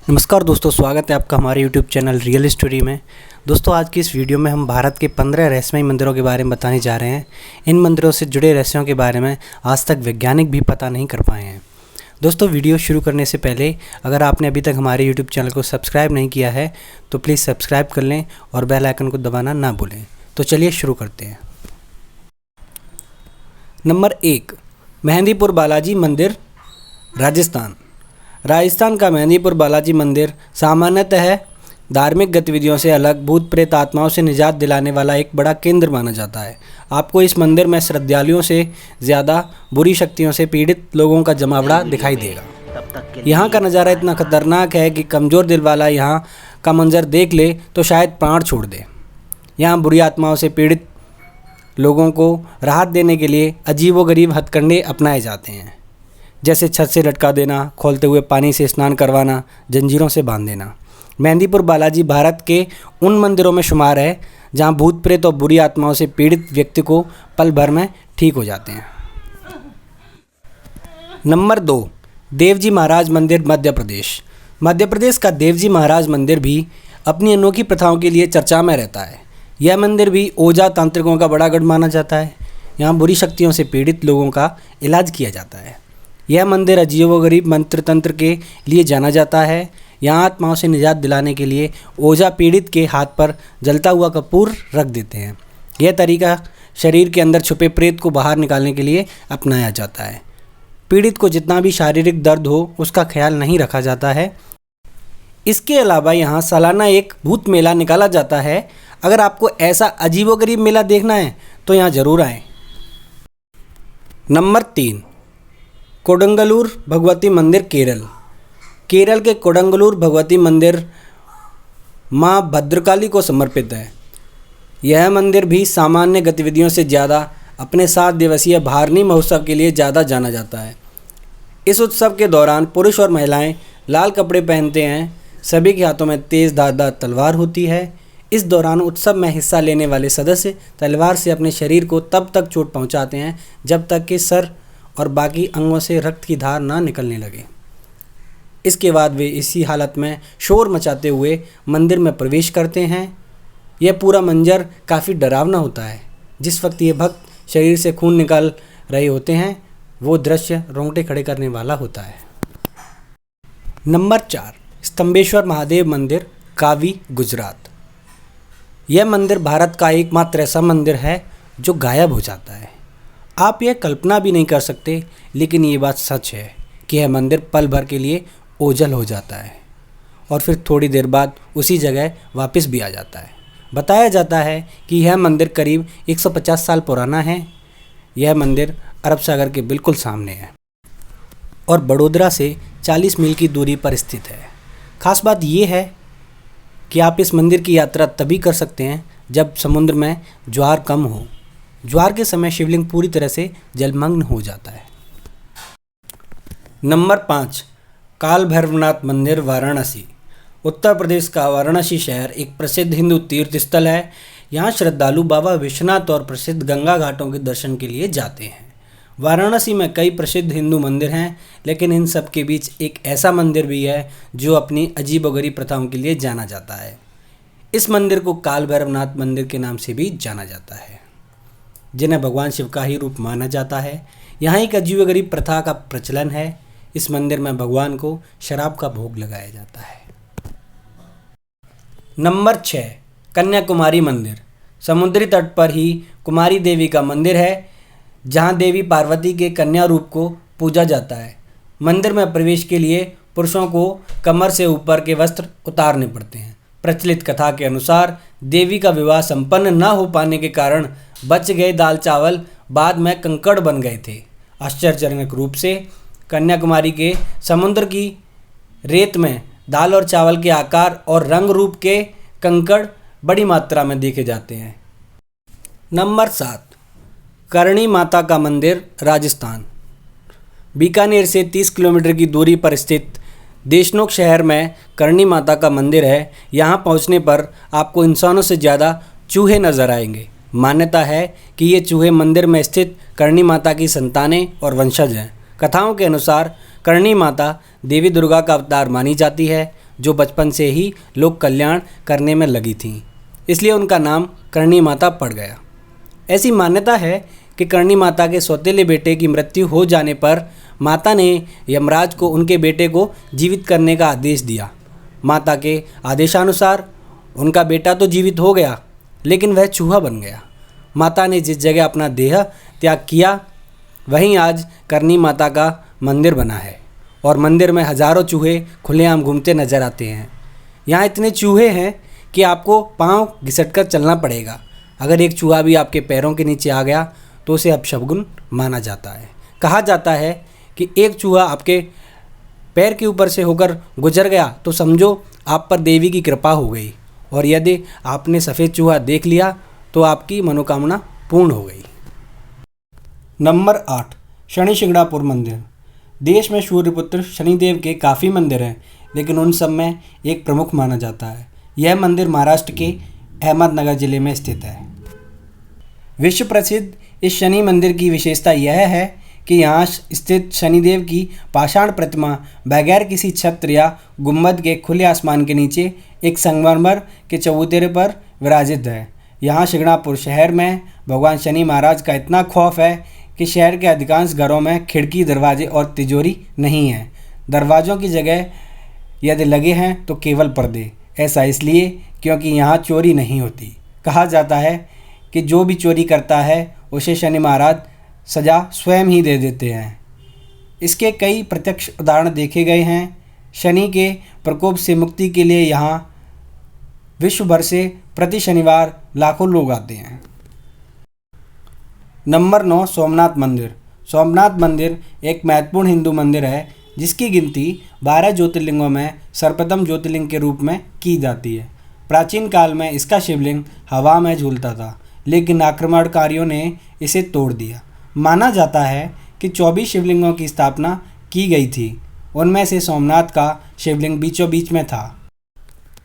नमस्कार दोस्तों, स्वागत है आपका हमारे YouTube चैनल रियल स्टोरी में। दोस्तों, आज की इस वीडियो में हम भारत के 15 रहस्यमय मंदिरों के बारे में बताने जा रहे हैं। इन मंदिरों से जुड़े रहस्यों के बारे में आज तक वैज्ञानिक भी पता नहीं कर पाए हैं। दोस्तों, वीडियो शुरू करने से पहले अगर आपने अभी तक हमारे YouTube चैनल को सब्सक्राइब नहीं किया है तो प्लीज़ सब्सक्राइब कर लें और बेल आइकन को दबाना ना भूलें। तो चलिए शुरू करते हैं। नंबर 1, मेहंदीपुर बालाजी मंदिर, राजस्थान। राजस्थान का मेहंदीपुर बालाजी मंदिर सामान्यतः धार्मिक गतिविधियों से अलग भूत प्रेत आत्माओं से निजात दिलाने वाला एक बड़ा केंद्र माना जाता है। आपको इस मंदिर में श्रद्धालुओं से ज़्यादा बुरी शक्तियों से पीड़ित लोगों का जमावड़ा दिखाई देगा। यहाँ का नज़ारा इतना खतरनाक है कि कमज़ोर दिल वाला यहाँ का मंजर देख ले तो शायद प्राण छोड़ दे। यहाँ बुरी आत्माओं से पीड़ित लोगों को राहत देने के लिए अजीबोगरीब हथकंडे अपनाए जाते हैं, जैसे छत से लटका देना, खोलते हुए पानी से स्नान करवाना, जंजीरों से बांध देना। मेहंदीपुर बालाजी भारत के उन मंदिरों में शुमार है जहां भूत प्रेत और बुरी आत्माओं से पीड़ित व्यक्ति को पल भर में ठीक हो जाते हैं। नंबर 2, देवजी महाराज मंदिर, मध्य प्रदेश। मध्य प्रदेश का देवजी महाराज मंदिर भी अपनी अनोखी प्रथाओं के लिए चर्चा में रहता है। यह मंदिर भी ओझा तांत्रिकों का बड़ा गढ़ माना जाता है। यहाँ बुरी शक्तियों से पीड़ित लोगों का इलाज किया जाता है। यह मंदिर अजीबोगरीब मंत्र तंत्र के लिए जाना जाता है। यहाँ आत्माओं से निजात दिलाने के लिए ओझा पीड़ित के हाथ पर जलता हुआ कपूर रख देते हैं। यह तरीका शरीर के अंदर छुपे प्रेत को बाहर निकालने के लिए अपनाया जाता है। पीड़ित को जितना भी शारीरिक दर्द हो उसका ख्याल नहीं रखा जाता है। इसके अलावा यहाँ सालाना एक भूत मेला निकाला जाता है। अगर आपको ऐसा अजीबोगरीब मेला देखना है तो यहाँ जरूर आएँ। नंबर 3, कोडंगलूर भगवती मंदिर, केरल। केरल के कोडंगलूर भगवती मंदिर माँ भद्रकाली को समर्पित है। यह मंदिर भी सामान्य गतिविधियों से ज़्यादा अपने 7 दिवसीय भारनी महोत्सव के लिए ज़्यादा जाना जाता है। इस उत्सव के दौरान पुरुष और महिलाएं लाल कपड़े पहनते हैं। सभी के हाथों में तेज़ धारदार तलवार होती है। इस दौरान उत्सव में हिस्सा लेने वाले सदस्य तलवार से अपने शरीर को तब तक चोट पहुँचाते हैं जब तक कि सर और बाकी अंगों से रक्त की धार ना निकलने लगे। इसके बाद वे इसी हालत में शोर मचाते हुए मंदिर में प्रवेश करते हैं। यह पूरा मंजर काफ़ी डरावना होता है। जिस वक्त ये भक्त शरीर से खून निकाल रहे होते हैं वो दृश्य रोंगटे खड़े करने वाला होता है। नंबर 4, स्तंभेश्वर महादेव मंदिर, कावी, गुजरात। यह मंदिर भारत का एकमात्र ऐसा मंदिर है जो गायब हो जाता है। आप यह कल्पना भी नहीं कर सकते, लेकिन ये बात सच है कि यह मंदिर पल भर के लिए ओझल हो जाता है और फिर थोड़ी देर बाद उसी जगह वापस भी आ जाता है। बताया जाता है कि यह मंदिर करीब 150 साल पुराना है। यह मंदिर अरब सागर के बिल्कुल सामने है और बड़ोदरा से 40 मील की दूरी पर स्थित है। खास बात यह है कि आप इस मंदिर की यात्रा तभी कर सकते हैं जब समुद्र में ज्वार कम हो। ज्वार के समय शिवलिंग पूरी तरह से जलमग्न हो जाता है। नंबर 5, काल भैरवनाथ मंदिर, वाराणसी। उत्तर प्रदेश का वाराणसी शहर एक प्रसिद्ध हिंदू तीर्थ स्थल है। यहाँ श्रद्धालु बाबा विश्वनाथ और प्रसिद्ध गंगा घाटों के दर्शन के लिए जाते हैं। वाराणसी में कई प्रसिद्ध हिंदू मंदिर हैं, लेकिन इन सब के बीच एक ऐसा मंदिर भी है जो अपनी अजीबोगरीब प्रथाओं के लिए जाना जाता है। इस मंदिर को काल भैरवनाथ मंदिर के नाम से भी जाना जाता है, जिन्हें भगवान शिव का ही रूप माना जाता है। यहाँ एक अजीबोगरीब प्रथा का प्रचलन है। इस मंदिर में भगवान को शराब का भोग लगाया जाता है। नंबर 6, कन्याकुमारी मंदिर। समुद्री तट पर ही कुमारी देवी का मंदिर है, जहाँ देवी पार्वती के कन्या रूप को पूजा जाता है। मंदिर में प्रवेश के लिए पुरुषों को कमर से ऊपर के वस्त्र उतारने पड़ते हैं। प्रचलित कथा के अनुसार देवी का विवाह संपन्न न हो पाने के कारण बच गए दाल चावल बाद में कंकड़ बन गए थे। आश्चर्यजनक रूप से कन्याकुमारी के समुद्र की रेत में दाल और चावल के आकार और रंग रूप के कंकड़ बड़ी मात्रा में देखे जाते हैं। नंबर 7, करणी माता का मंदिर, राजस्थान। बीकानेर से 30 किलोमीटर की दूरी पर स्थित देशनोक शहर में करणी माता का मंदिर है। यहाँ पहुँचने पर आपको इंसानों से ज़्यादा चूहे नजर आएंगे। मान्यता है कि ये चूहे मंदिर में स्थित करणी माता की संतानें और वंशज हैं। कथाओं के अनुसार करणी माता देवी दुर्गा का अवतार मानी जाती है, जो बचपन से ही लोक कल्याण करने में लगी थीं, इसलिए उनका नाम करणी माता पड़ गया। ऐसी मान्यता है कि करणी माता के सौतेले बेटे की मृत्यु हो जाने पर माता ने यमराज को उनके बेटे को जीवित करने का आदेश दिया। माता के आदेशानुसार उनका बेटा तो जीवित हो गया, लेकिन वह चूहा बन गया। माता ने जिस जगह अपना देह त्याग किया, वहीं आज करणी माता का मंदिर बना है और मंदिर में हजारों चूहे खुलेआम घूमते नजर आते हैं। यहाँ इतने चूहे हैं कि आपको पाँव घिसटकर चलना पड़ेगा। अगर एक चूहा भी आपके पैरों के नीचे आ गया तो उसे अपशगुन माना जाता है। कहा जाता है कि एक चूहा आपके पैर के ऊपर से होकर गुजर गया तो समझो आप पर देवी की कृपा हो गई, और यदि आपने सफ़ेद चूहा देख लिया तो आपकी मनोकामना पूर्ण हो गई। नंबर 8, शनि शिंगणापुर मंदिर। देश में सूर्यपुत्र शनिदेव के काफ़ी मंदिर हैं, लेकिन उन सब में एक प्रमुख माना जाता है। यह मंदिर महाराष्ट्र के अहमदनगर जिले में स्थित है। विश्व प्रसिद्ध इस शनि मंदिर की विशेषता यह है कि यहाँ स्थित शनिदेव की पाषाण प्रतिमा बगैर किसी छत्र या गुंबद के खुले आसमान के नीचे एक संगमरमर के चबूतरे पर विराजित है। यहाँ शिंगणापुर शहर में भगवान शनि महाराज का इतना खौफ है कि शहर के अधिकांश घरों में खिड़की, दरवाजे और तिजोरी नहीं है। दरवाज़ों की जगह यदि लगे हैं तो केवल पर्दे। ऐसा इसलिए क्योंकि यहाँ चोरी नहीं होती। कहा जाता है कि जो भी चोरी करता है उसे शनि महाराज सज़ा स्वयं ही दे देते हैं। इसके कई प्रत्यक्ष उदाहरण देखे गए हैं। शनि के प्रकोप से मुक्ति के लिए यहाँ विश्व भर से प्रति शनिवार लाखों लोग आते हैं। नंबर 9, सोमनाथ मंदिर। सोमनाथ मंदिर एक महत्वपूर्ण हिंदू मंदिर है जिसकी गिनती 12 ज्योतिर्लिंगों में सर्वप्रथम ज्योतिर्लिंग के रूप में की जाती है। प्राचीन काल में इसका शिवलिंग हवा में झूलता था, लेकिन आक्रमणकारियों ने इसे तोड़ दिया। माना जाता है कि 24 शिवलिंगों की स्थापना की गई थी। उनमें से सोमनाथ का शिवलिंग बीचों बीच में था।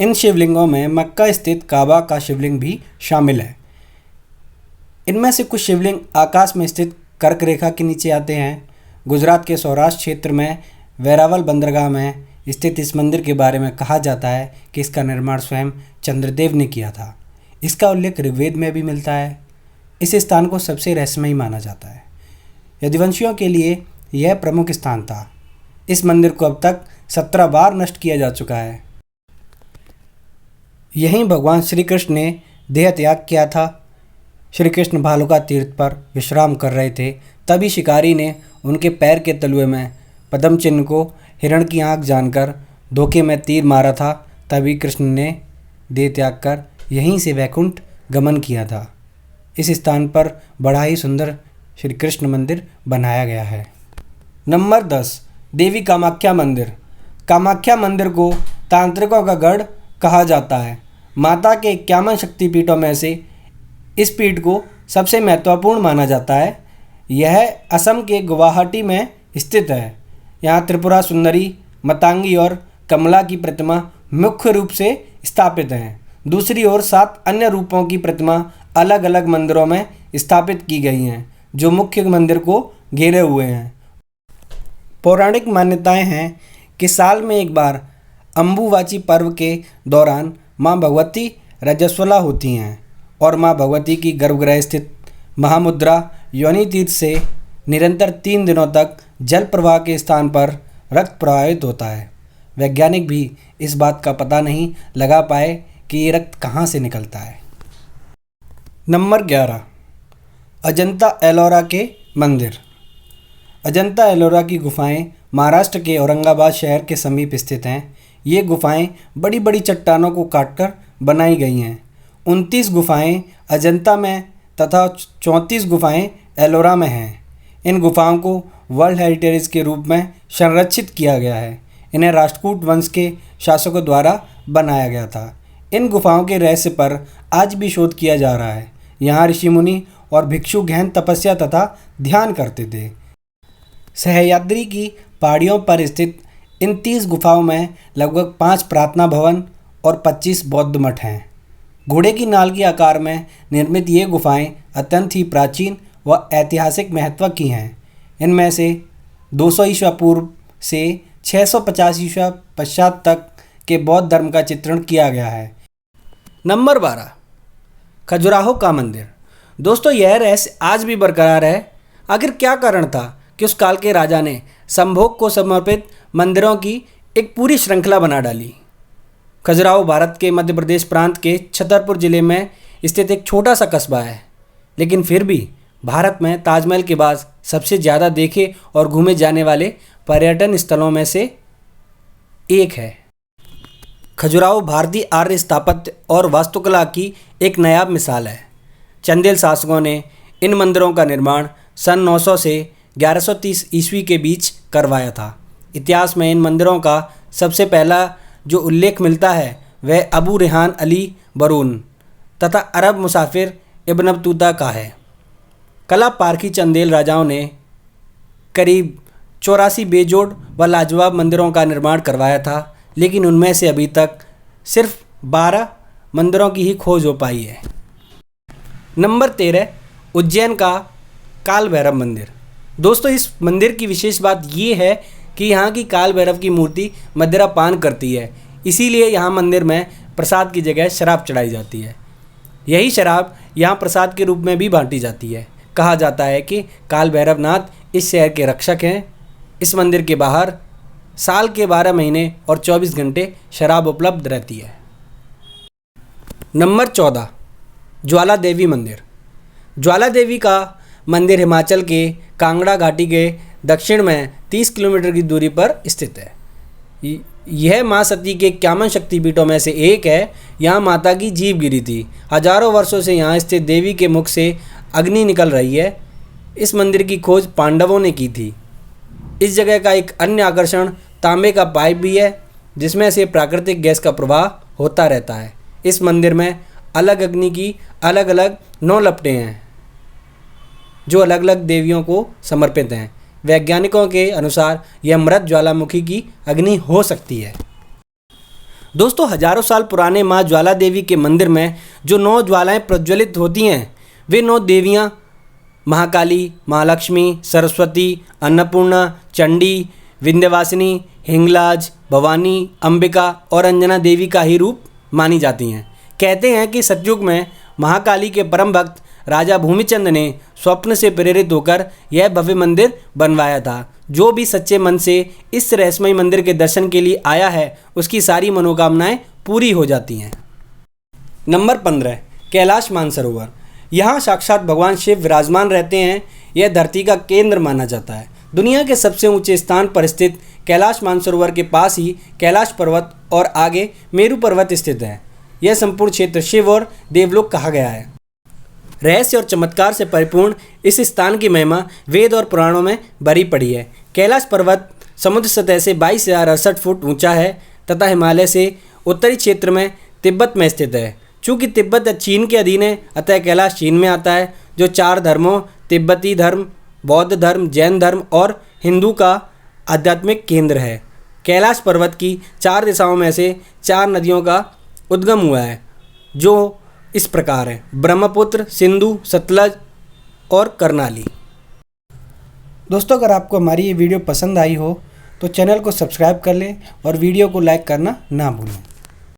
इन शिवलिंगों में मक्का स्थित काबा का शिवलिंग भी शामिल है। इनमें से कुछ शिवलिंग आकाश में स्थित कर्क रेखा के नीचे आते हैं। गुजरात के सौराष्ट्र क्षेत्र में वेरावल बंदरगाह में स्थित इस मंदिर के बारे में कहा जाता है कि इसका निर्माण स्वयं चंद्रदेव ने किया था। इसका उल्लेख ऋग्वेद में भी मिलता है। इस स्थान को सबसे रहस्यमयी माना जाता है। यदुवंशियों के लिए यह प्रमुख स्थान था। इस मंदिर को अब तक 17 बार नष्ट किया जा चुका है। यहीं भगवान श्री कृष्ण ने देह त्याग किया था। श्री कृष्ण भालुका तीर्थ पर विश्राम कर रहे थे, तभी शिकारी ने उनके पैर के तलुए में पद्म चिन्ह को हिरण की आँख जानकर धोखे में तीर मारा था। तभी कृष्ण ने देह त्याग कर यहीं से वैकुंठ गमन किया था। इस स्थान पर बड़ा ही सुंदर श्री कृष्ण मंदिर बनाया गया है। नंबर 10, देवी कामाख्या मंदिर। कामाख्या मंदिर को तांत्रिकों का गढ़ कहा जाता है। माता के 51 शक्तिपीठों में से इस पीठ को सबसे महत्वपूर्ण माना जाता है। यह असम के गुवाहाटी में स्थित है। यहाँ त्रिपुरा सुंदरी, मतंगी और कमला की प्रतिमा मुख्य रूप से स्थापित हैं। दूसरी ओर 7 अन्य रूपों की प्रतिमा अलग अलग मंदिरों में स्थापित की गई हैं, जो मुख्य मंदिर को घेरे हुए हैं। पौराणिक मान्यताएं हैं कि साल में एक बार अम्बुवाची पर्व के दौरान माँ भगवती रजस्वला होती हैं और माँ भगवती की गर्भगृह स्थित महामुद्रा योनि तीर्थ से निरंतर 3 दिनों तक जल प्रवाह के स्थान पर रक्त प्रवाहित होता है। वैज्ञानिक भी इस बात का पता नहीं लगा पाए कि ये रक्त कहाँ से निकलता है। नंबर 11, अजंता एलोरा के मंदिर। अजंता एलोरा की गुफाएं महाराष्ट्र के औरंगाबाद शहर के समीप स्थित हैं। ये गुफाएं बड़ी बड़ी चट्टानों को काटकर बनाई गई हैं। 29 गुफाएं अजंता में तथा 34 गुफाएं एलोरा में हैं। इन गुफाओं को वर्ल्ड हेरिटेज के रूप में संरक्षित किया गया है। इन्हें राष्ट्रकूट वंश के शासकों द्वारा बनाया गया था। इन गुफाओं के रहस्य पर आज भी शोध किया जा रहा है। यहाँ ऋषि मुनि और भिक्षु गहन तपस्या तथा ध्यान करते थे। सह्याद्री की पहाड़ियों पर स्थित इन 30 गुफाओं में लगभग 5 प्रार्थना भवन और 25 बौद्ध मठ हैं। घोड़े की नाल के आकार में निर्मित ये गुफाएं अत्यंत ही प्राचीन व ऐतिहासिक महत्व की हैं। इनमें से 200 ईसा पूर्व से 650 ईसा पश्चात तक के बौद्ध धर्म का चित्रण किया गया है। नंबर 12, खजुराहो का मंदिर। दोस्तों, यह रहस्य आज भी बरकरार है। आखिर क्या कारण था कि उस काल के राजा ने संभोग को समर्पित मंदिरों की एक पूरी श्रृंखला बना डाली। खजुराहो भारत के मध्य प्रदेश प्रांत के छतरपुर जिले में स्थित एक छोटा सा कस्बा है, लेकिन फिर भी भारत में ताजमहल के बाद सबसे ज़्यादा देखे और घूमे जाने वाले पर्यटन स्थलों में से एक है। खजुराहो भारतीय आर्य स्थापत्य और वास्तुकला की एक नायाब मिसाल है। चंदेल शासकों ने इन मंदिरों का निर्माण सन 900 से 1130 ईस्वी के बीच करवाया था। इतिहास में इन मंदिरों का सबसे पहला जो उल्लेख मिलता है वह अबू रेहान अली बरून तथा अरब मुसाफिर इब्न बतूता का है। कला पारखी चंदेल राजाओं ने करीब 84 बेजोड़ व लाजवाब मंदिरों का निर्माण करवाया था, लेकिन उनमें से अभी तक सिर्फ 12 मंदिरों की ही खोज हो पाई है। नंबर 13, उज्जैन का काल भैरव मंदिर। दोस्तों, इस मंदिर की विशेष बात ये है कि यहाँ की काल भैरव की मूर्ति मदिरा पान करती है, इसीलिए यहाँ मंदिर में प्रसाद की जगह शराब चढ़ाई जाती है। यही शराब यहाँ प्रसाद के रूप में भी बांटी जाती है। कहा जाता है कि काल भैरवनाथ इस शहर के रक्षक हैं। इस मंदिर के बाहर साल के 12 महीने और 24 घंटे शराब उपलब्ध रहती है। नंबर 14, ज्वाला देवी मंदिर। ज्वाला देवी का मंदिर हिमाचल के कांगड़ा घाटी के दक्षिण में 30 किलोमीटर की दूरी पर स्थित है। यह माँ सती के 51 शक्तिपीठों में से एक है। यहाँ माता की जीभ गिरी थी। हजारों वर्षों से यहाँ स्थित देवी के मुख से अग्नि निकल रही है। इस मंदिर की खोज पांडवों ने की थी। इस जगह का एक अन्य आकर्षण तांबे का पाइप भी है, जिसमें से प्राकृतिक गैस का प्रवाह होता रहता है। इस मंदिर में अलग अग्नि की अलग अलग 9 लपटें हैं, जो अलग अलग देवियों को समर्पित हैं। वैज्ञानिकों के अनुसार यह मृत ज्वालामुखी की अग्नि हो सकती है। दोस्तों, हजारों साल पुराने माँ ज्वाला देवी के मंदिर में जो 9 ज्वालाएं प्रज्वलित होती हैं, वे 9 देवियाँ महाकाली, महालक्ष्मी, सरस्वती, अन्नपूर्णा, चंडी, विंध्यवासिनी, हिंगलाज, भवानी, अंबिका और अंजना देवी का ही रूप मानी जाती हैं। कहते हैं कि सतयुग में महाकाली के परम भक्त राजा भूमिचंद ने स्वप्न से प्रेरित होकर यह भव्य मंदिर बनवाया था। जो भी सच्चे मन से इस रहस्यमय मंदिर के दर्शन के लिए आया है, उसकी सारी मनोकामनाएं पूरी हो जाती हैं। नंबर 15, कैलाश मानसरोवर। यहाँ साक्षात भगवान शिव विराजमान रहते हैं। यह धरती का केंद्र माना जाता है। दुनिया के सबसे ऊंचे स्थान पर स्थित कैलाश मानसरोवर के पास ही कैलाश पर्वत और आगे मेरू पर्वत स्थित है। यह संपूर्ण क्षेत्र शिव और देवलोक कहा गया है। रहस्य और चमत्कार से परिपूर्ण इस स्थान की महिमा वेद और पुराणों में भरी पड़ी है। कैलाश पर्वत समुद्र सतह से 22,068 फुट ऊंचा है तथा हिमालय से उत्तरी क्षेत्र में तिब्बत में स्थित है। चूँकि तिब्बत चीन के अधीन है, अतः कैलाश चीन में आता है, जो 4 धर्मों तिब्बती धर्म, बौद्ध धर्म, जैन धर्म और हिंदू का आध्यात्मिक केंद्र है। कैलाश पर्वत की 4 दिशाओं में से 4 नदियों का उद्गम हुआ है, जो इस प्रकार है: ब्रह्मपुत्र, सिंधु, सतलज और करनाली। दोस्तों, अगर आपको हमारी ये वीडियो पसंद आई हो तो चैनल को सब्सक्राइब कर लें और वीडियो को लाइक करना ना भूलें।